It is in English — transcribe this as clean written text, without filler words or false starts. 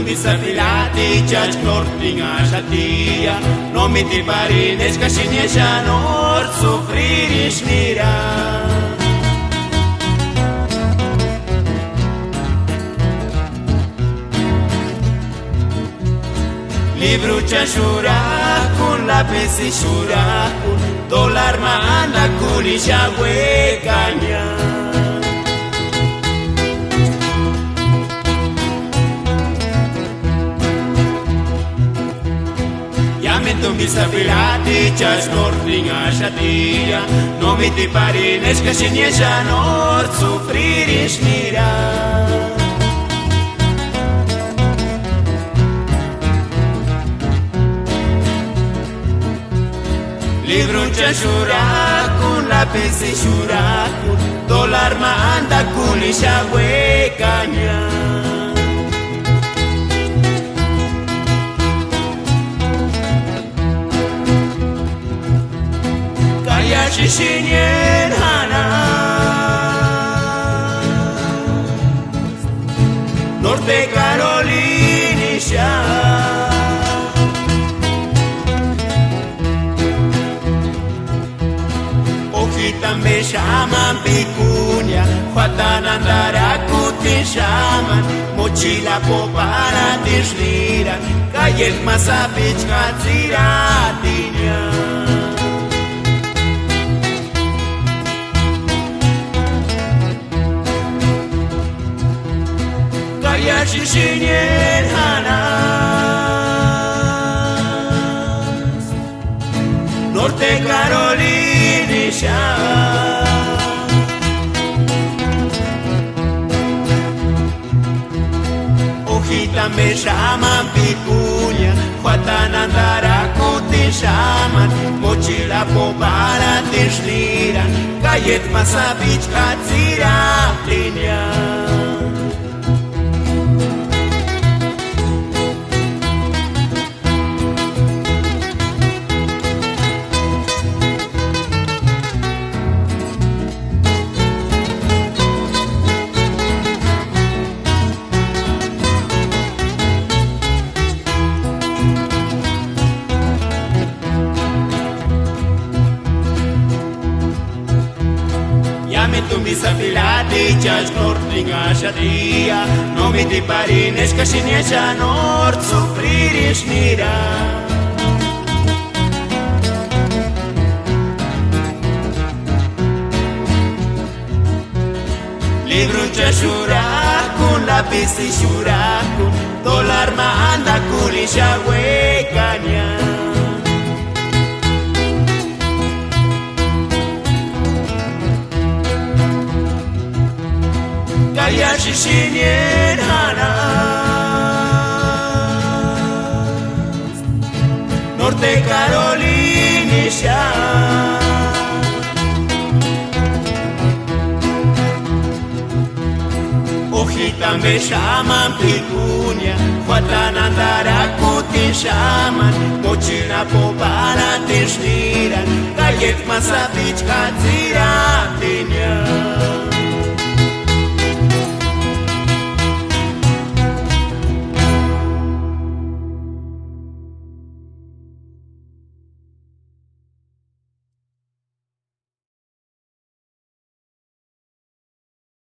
Bisafilati ciaci nortinga shatia No mi ti parines ca și nieșa nor sufriri șnirea Livru cea șuracun la pesi șuracun Dolar ma anda culi și-a huecaña Tu mi safilati ciaci nortinga shatia No mi ti parines ca și nieșa nor sufriri șnirea Livru cea șuracun la pesi șuracun Dolar ma anda culi și-a huecaña Și șinien hana Norte Carolinisha Ochitambe shaman picunia Huatan andara cutin shaman Mochila popara tishlira Cayet masapich katsiratinia Și șinien hanas Norte Carolinisha Ochitambe shaman picunia Huatan andara cutin shaman Mochila popara tishlira Cayet masavich katsiratinia Tu mi safilati ciaci nortinga shatia No mi ti parines ca și nieșa nor sufriri șnirea Livru cea șuracun la pisi șuracun Dolar ma anda culi și-a huecaña Calla și șinien hanas Norte Carolinisha Ochitambe shaman picunia Huatan andara cutin shaman Mochila popara tishlira Cayet masapich katzir